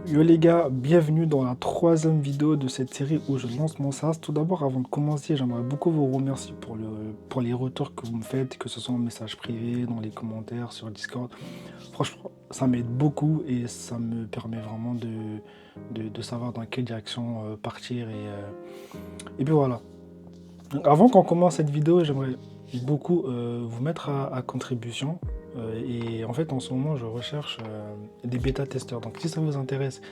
Yo les gars, bienvenue dans la troisième vidéo de cette série où je lance mon SaaS. Tout d'abord, avant de commencer, j'aimerais beaucoup vous remercier pour les retours que vous me faites, que ce soit en message privé, dans les commentaires, sur Discord. Franchement, ça m'aide beaucoup et ça me permet vraiment de savoir dans quelle direction partir. Et puis voilà. Donc, avant qu'on commence cette vidéo, j'aimerais beaucoup vous mettre à contribution. Et en fait, en ce moment, je recherche des bêta-testeurs. Donc, si ça vous intéresse,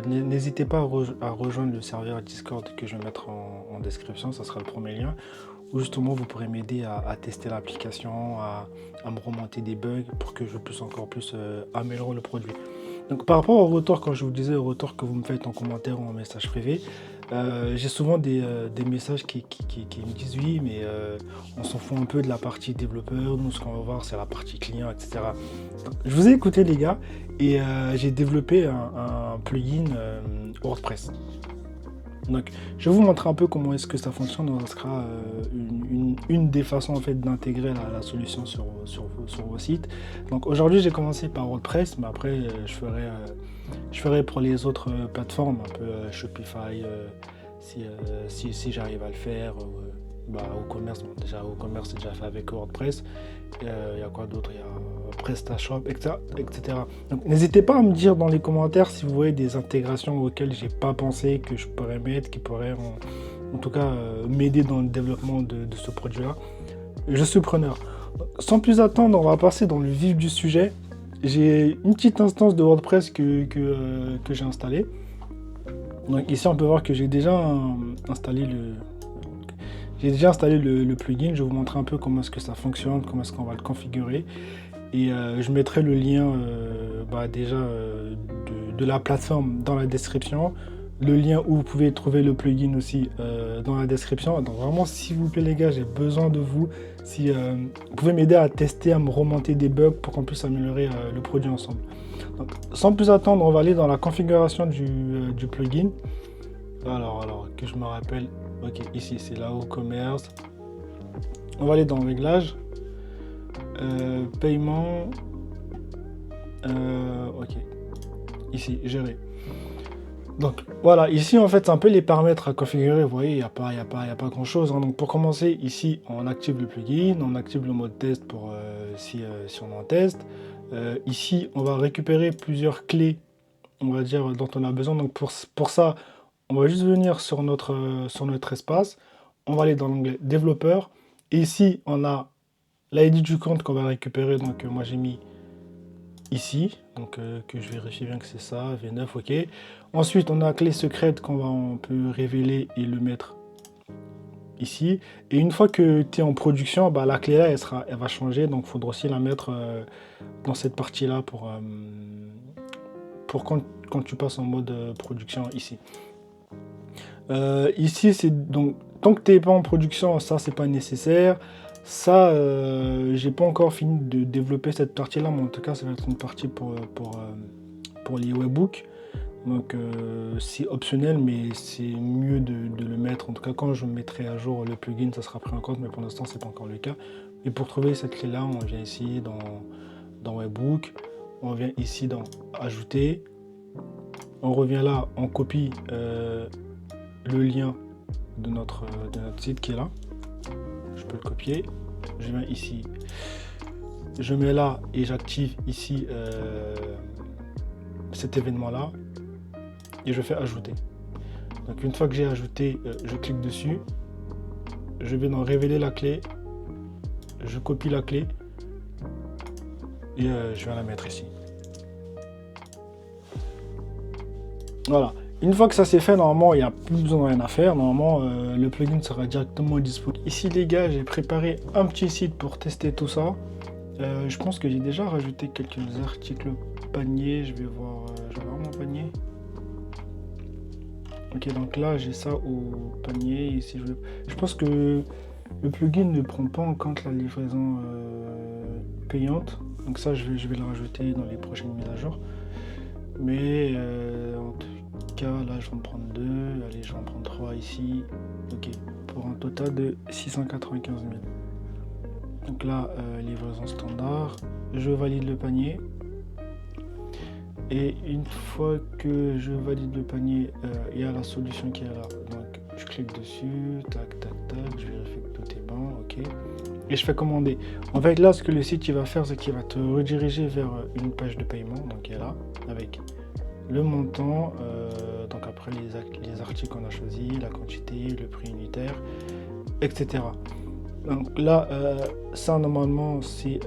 n'hésitez pas à rejoindre le serveur Discord que je vais mettre en description. Ça sera le premier lien. Où justement, vous pourrez m'aider à tester l'application, à me remonter des bugs pour que je puisse encore plus améliorer le produit. Donc, par rapport au retour, quand je vous disais, au retour que vous me faites en commentaire ou en message privé, j'ai souvent des messages qui me disent oui, mais on s'en fout un peu de la partie développeur. Nous, ce qu'on va voir, c'est la partie client, etc. Donc, je vous ai écouté, les gars, et j'ai développé un plugin WordPress. Donc, je vais vous montrer un peu comment est-ce que ça fonctionne. Ça sera une des façons en fait d'intégrer la solution sur vos sites. Donc, aujourd'hui, j'ai commencé par WordPress, mais après, je ferai pour les autres plateformes, un peu Shopify, si j'arrive à le faire. WooCommerce, bon, déjà WooCommerce c'est déjà fait avec WordPress. Il y a quoi d'autre? Il y a PrestaShop, etc. etc. Donc n'hésitez pas à me dire dans les commentaires si vous voyez des intégrations auxquelles j'ai pas pensé, que je pourrais mettre, qui pourraient en tout cas m'aider dans le développement de ce produit-là. Je suis preneur. Sans plus attendre, on va passer dans le vif du sujet. J'ai une petite instance de WordPress que j'ai installée. Donc ici on peut voir que j'ai déjà installé le plugin. Je vais vous montrer un peu comment est-ce que ça fonctionne, comment est-ce qu'on va le configurer. Et je mettrai le lien déjà de la plateforme dans la description. Le lien où vous pouvez trouver le plugin aussi dans la description. Donc vraiment, s'il vous plaît les gars, j'ai besoin de vous. Si vous pouvez m'aider à tester, à me remonter des bugs pour qu'on puisse améliorer le produit ensemble. Donc, sans plus attendre, on va aller dans la configuration du plugin. Alors, que je me rappelle. Ok, ici c'est là WooCommerce. On va aller dans Réglages. Paiement. Ok. Ici, Gérer. Donc voilà, ici en fait c'est un peu les paramètres à configurer. Vous voyez, il n'y a pas grand chose. Hein. Donc pour commencer, ici on active le plugin, on active le mode test pour si on est en test. Ici on va récupérer plusieurs clés, on va dire, dont on a besoin. Donc pour ça, on va juste venir sur notre espace. On va aller dans l'onglet développeur. Et ici on a l'ID du compte qu'on va récupérer. Donc moi j'ai mis ici, donc que je vérifie bien que c'est ça, V9, ok. Ensuite, on a la clé secrète on peut révéler et le mettre ici. Et une fois que tu es en production, la clé là, elle va changer, donc il faudra aussi la mettre dans cette partie-là pour quand tu passes en mode production ici. Ici, c'est donc tant que tu n'es pas en production, ça c'est pas nécessaire. Ça, j'ai pas encore fini de développer cette partie-là, mais en tout cas, ça va être une partie pour les webbooks. Donc, c'est optionnel, mais c'est mieux de le mettre. En tout cas, quand je mettrai à jour le plugin, ça sera pris en compte, mais pour l'instant, c'est pas encore le cas. Et pour trouver cette clé-là, on vient ici dans Webbook, on vient ici dans Ajouter, on revient là, on copie le lien de notre site qui est là. Je peux le copier, je viens ici, je mets là et j'active ici cet événement là et je fais ajouter. Donc une fois que j'ai ajouté, je clique dessus, je vais dans révéler la clé, je copie la clé et je viens la mettre ici. Voilà. Une fois que ça c'est fait, normalement, il n'y a plus besoin de rien à faire. Normalement, le plugin sera directement disponible. Ici, les gars, j'ai préparé un petit site pour tester tout ça. Je pense que j'ai déjà rajouté quelques articles panier. Je vais voir mon panier. Ok, donc là, j'ai ça au panier. Ici, je pense que le plugin ne prend pas en compte la livraison payante. Donc ça, je vais le rajouter dans les prochaines mises à jour. Mais en tout cas, là, je vais en prendre 2. Allez, je vais en prendre 3 ici. Ok, pour un total de 695 000. Donc là, livraison standard. Je valide le panier. Et une fois que je valide le panier, il y a la solution qui est là. Donc je clique dessus, tac, tac, tac, je vérifie que tout est bon, ok. Et je fais commander. En fait, là, ce que le site il va faire, c'est qu'il va te rediriger vers une page de paiement, donc qui est là, avec le montant, donc après les articles qu'on a choisis, la quantité, le prix unitaire, etc. Donc là, ça normalement c'est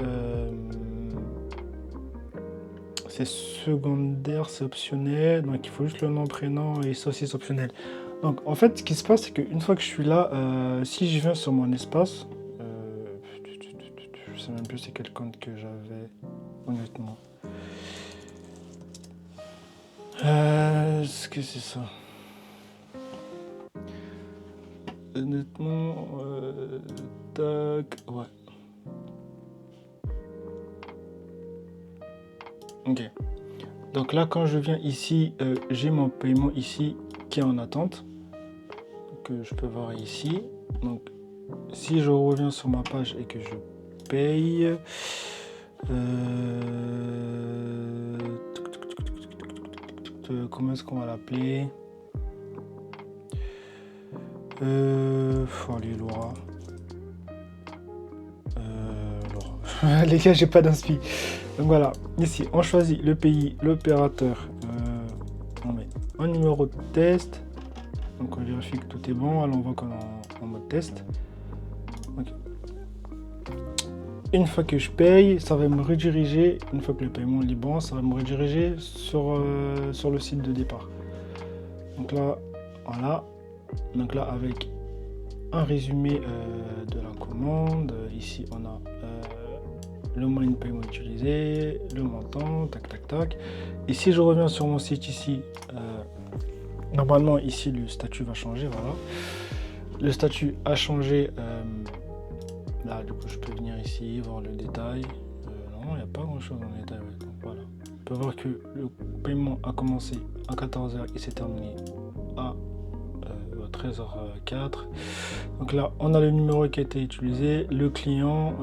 secondaire, c'est optionnel, donc il faut juste le nom, prénom et ça aussi c'est optionnel. Donc en fait, ce qui se passe, c'est qu'une fois que je suis là, si je viens sur mon espace, je sais même plus c'est quel compte que j'avais, honnêtement. Est-ce que c'est ça? Honnêtement, tac, ouais. Ok. Donc là, quand je viens ici, j'ai mon paiement ici qui est en attente, que je peux voir ici. Donc, si je reviens sur ma page et que je paye, comment est-ce qu'on va l'appeler? Allez, Laura. Laura. Les gars, j'ai pas d'inspi. Donc voilà, ici, on choisit le pays, l'opérateur. On met un numéro de test. Donc on vérifie que tout est bon. Alors on voit qu'on est en mode test. Okay. Une fois que je paye, ça va me rediriger. Une fois que le paiement est bon, ça va me rediriger sur le site de départ. Donc là, voilà. Donc là, avec un résumé de la commande. Ici, on a le moyen de paiement utilisé, le montant, tac, tac, tac. Et si je reviens sur mon site ici, normalement, ici, le statut va changer, voilà. Le statut a changé. Là, du coup, je peux venir ici, voir le détail. Non, il n'y a pas grand-chose dans le détail. Ouais. Donc, voilà. On peut voir que le paiement a commencé à 14h et s'est terminé à 13h04. Donc là, on a le numéro qui a été utilisé, le client,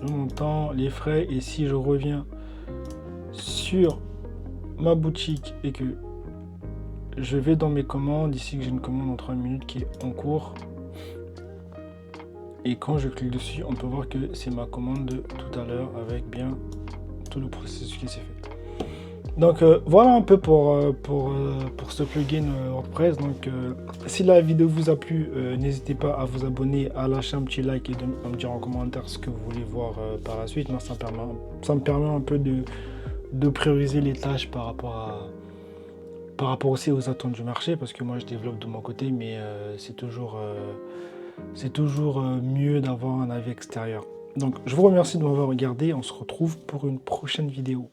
le montant, les frais. Et si je reviens sur ma boutique et que je vais dans mes commandes, ici que j'ai une commande en 3 minutes qui est en cours. Et quand je clique dessus, on peut voir que c'est ma commande de tout à l'heure avec bien tout le processus qui s'est fait. Donc voilà un peu pour ce plugin WordPress. Donc si la vidéo vous a plu, n'hésitez pas à vous abonner, à lâcher un petit like et à me dire en commentaire ce que vous voulez voir par la suite. Moi, ça me permet un peu de prioriser les tâches par rapport aussi aux attentes du marché, parce que moi je développe de mon côté, mais c'est toujours mieux d'avoir un avis extérieur. Donc je vous remercie de m'avoir regardé, on se retrouve pour une prochaine vidéo.